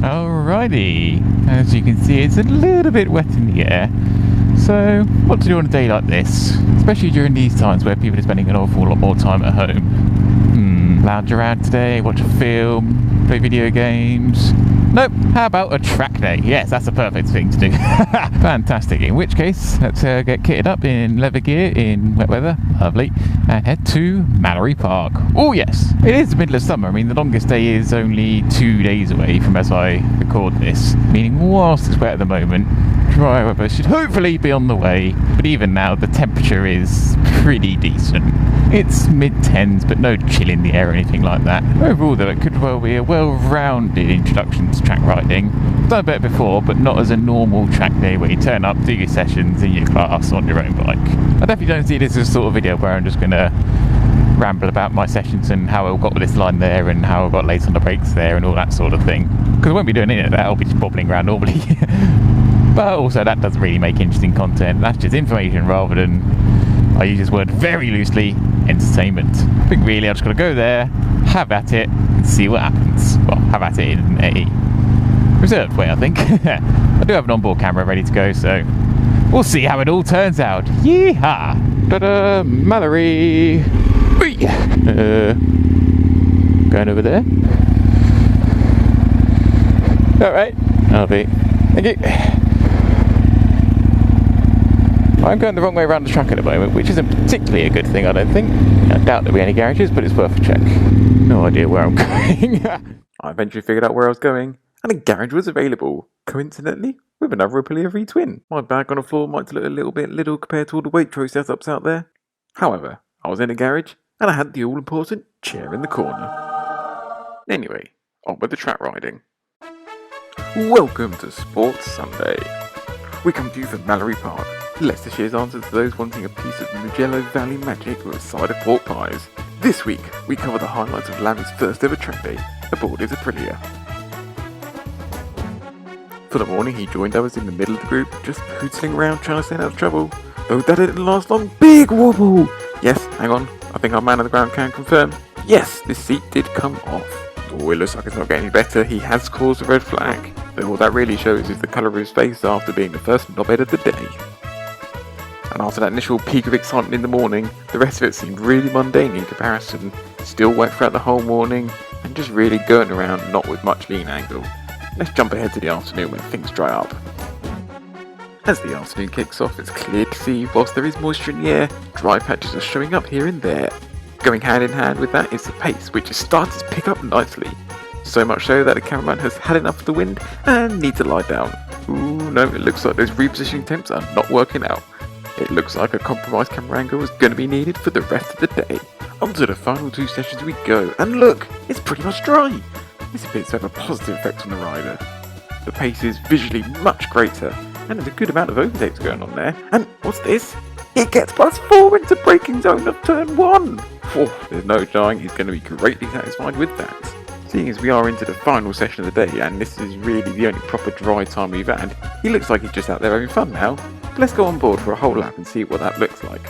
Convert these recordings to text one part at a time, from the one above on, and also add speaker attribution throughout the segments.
Speaker 1: Alrighty, as you can see it's a little bit wet in the air, so what to do on a day like this, especially during these times where people are spending an awful lot more time at home. Lounge around today, watch a film, play video games. Nope, how about a track day? Yes, that's the perfect thing to do. Fantastic, in which case let's get kitted up in leather gear in wet weather, lovely, and head to Mallory Park. Oh yes, it is the middle of summer. I mean, the longest day is only 2 days away from as I record this, meaning whilst it's wet at the moment, dry weather should hopefully be on the way, but even now the temperature is pretty decent. It's mid-10s, but no chill in the air or anything like that. Overall though, it could well be a well-rounded introduction to track riding. I've done a bit before, but not as a normal track day where you turn up, do your sessions in your class on your own bike. I definitely don't see this as a sort of video where I'm just going to ramble about my sessions and how I got this line there and how I got late on the brakes there and all that sort of thing. Because I won't be doing any of that, I'll be just bobbling around normally. But also that doesn't really make interesting content, that's just information rather than, I use this word very loosely, entertainment. I think really I just got to go there, have at it, and see what happens. Well, have at it in a reserved way, I think. I do have an onboard camera ready to go, so we'll see how it all turns out. Yeehaw! Ta-da! Mallory! Going over there. Alright, I'll be. Thank you. I'm going the wrong way around the track at the moment, which isn't particularly a good thing, I don't think. I doubt there'll be any garages, but it's worth a check. No idea where I'm going. I eventually figured out where I was going, and a garage was available, coincidentally, with another Aprilia V-twin. My bag on the floor might look a little bit little compared to all the Waitrose setups out there. However, I was in a garage, and I had the all-important chair in the corner. Anyway, on with the track riding. Welcome to Sports Sunday. We come to you from Mallory Park, Leicestershire's answer to those wanting a piece of Mugello Valley magic with a side of pork pies. This week, we cover the highlights of Lammy's first ever track day, aboard his Aprilia. For the morning, he joined us in the middle of the group, just pootling around trying to stay out of trouble. Though that didn't last long, big wobble! Yes, hang on, I think our man on the ground can confirm. Yes, this seat did come off. Oh, it looks like it's not getting any better, he has caused a red flag. But all that really shows is the colour of his face after being the first knobhead of the day. And after that initial peak of excitement in the morning, the rest of it seemed really mundane in comparison. Still wet throughout the whole morning, and just really going around not with much lean angle. Let's jump ahead to the afternoon when things dry up. As the afternoon kicks off, it's clear to see whilst there is moisture in the air, dry patches are showing up here and there. Going hand in hand with that is the pace, which has started to pick up nicely. So much so that the cameraman has had enough of the wind and needs to lie down. Ooh, no, it looks like those repositioning attempts are not working out. It looks like a compromised camera angle is going to be needed for the rest of the day. On to the final 2 sessions we go, and look, it's pretty much dry. This appears to have a positive effect on the rider. The pace is visually much greater, and there's a good amount of overtakes going on there. And what's this? It gets +4 into braking zone of turn 1! Oh, there's no denying he's going to be greatly satisfied with that. Seeing as we are into the final session of the day, and this is really the only proper dry time we've had, he looks like he's just out there having fun now. But let's go on board for a whole lap and see what that looks like.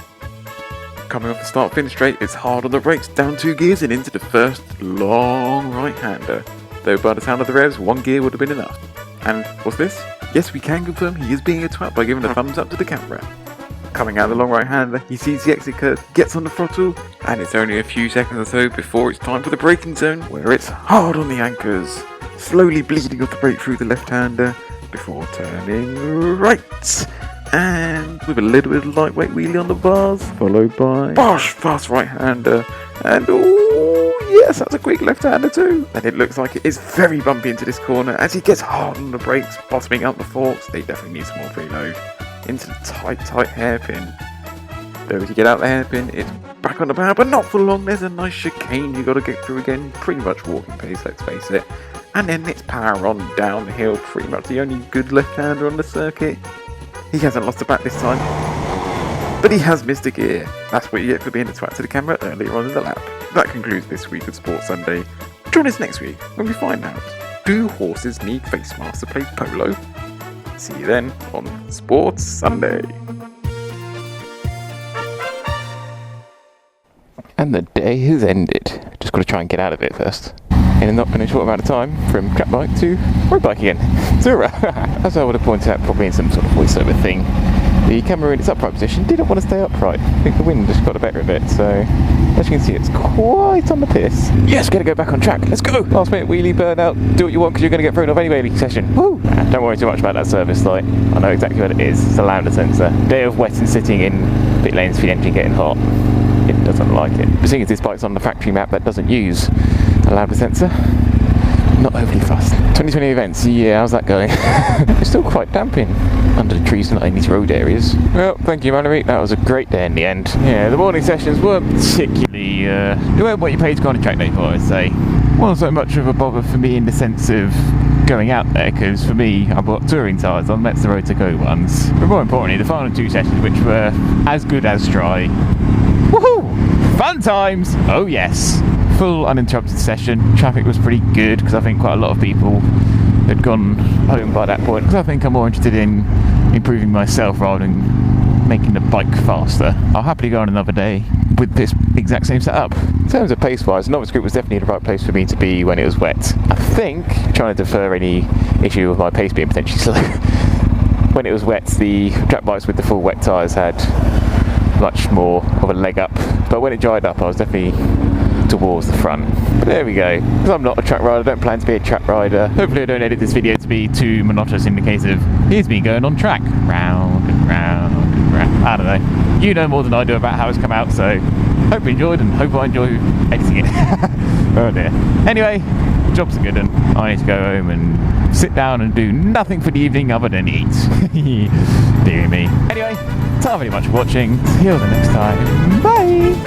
Speaker 1: Coming off the start-finish straight, it's hard on the brakes, down 2 gears and into the first long right-hander. Though by the sound of the revs, 1 gear would have been enough. And what's this? Yes, we can confirm he is being a twat by giving a thumbs up to the camera. Coming out the long right-hander, he sees the exit curve, gets on the throttle, and it's only a few seconds or so before it's time for the braking zone, where it's hard on the anchors, slowly bleeding off the brake through the left-hander, before turning right, and with a little bit of lightweight wheelie on the bars, followed by bosh, fast right-hander, and oh yes, that's a quick left-hander too. And it looks like it is very bumpy into this corner as he gets hard on the brakes, bottoming out the forks. They definitely need some more preload. Into the tight hairpin. Though as you get out the hairpin, it's back on the power, but not for long. There's a nice chicane you got to get through again, pretty much walking pace, let's face it. And then it's power on down the hill, pretty much the only good left-hander on the circuit. He hasn't lost the back this time, but he has missed a gear. That's what you get for being a twat to the camera earlier on in the lap. That concludes this week of Sports Sunday. Join us next week when we find out, do horses need face masks to play polo? See you then on Sports Sunday. And the day has ended. Just got to try and get out of it first. in a not in a short amount of time from track bike to road bike again. So, as I would have pointed out probably in some sort of voiceover thing, the camera in its upright position didn't want to stay upright. I think the wind just got the better of it, so as you can see it's quite on the piss. Yes, gotta go back on track, let's go! Last minute wheelie, burnout, do what you want because you're going to get thrown off anyway in session. Woo! Don't worry too much about that service light, I know exactly what it is. It's a lambda sensor. Day of wet and sitting in pit lanes for the engine getting hot. It doesn't like it. But seeing as this bike's on the factory map that doesn't use a lambda sensor, not overly fast. 2020 events, yeah, how's that going? It's still quite damp in under the trees and in these road areas. Well, thank you, Mallory. That was a great day in the end. Yeah, the morning sessions weren't particularly, they weren't what you paid to go on a track day for, I'd say. Wasn't so much of a bother for me in the sense of going out there, because for me, I bought touring tyres on, that's the road to go ones. But more importantly, the final two sessions, which were as good as dry. Woohoo! Fun times! Oh yes! Full uninterrupted session. Traffic was pretty good because I think quite a lot of people had gone home by that point, because I think I'm more interested in improving myself rather than making the bike faster. I'll happily go on another day with this exact same setup. In terms of pace wise, the novice group was definitely the right place for me to be when it was wet. I think, trying to defer any issue with my pace being potentially slow, when it was wet the track bikes with the full wet tyres had much more of a leg up, but when it dried up I was definitely towards the front. But there we go. Because I'm not a track rider, I don't plan to be a track rider. Hopefully I don't edit this video to be too monotonous in the case of here's me going on track. Round and round and round. I don't know. You know more than I do about how it's come out, so hope you enjoyed and hope I enjoy editing it. Oh dear. Anyway, jobs are good and I need to go home and sit down and do nothing for the evening other than eat. Dear me. Anyway, thank you very much for watching. See you all the next time. Bye!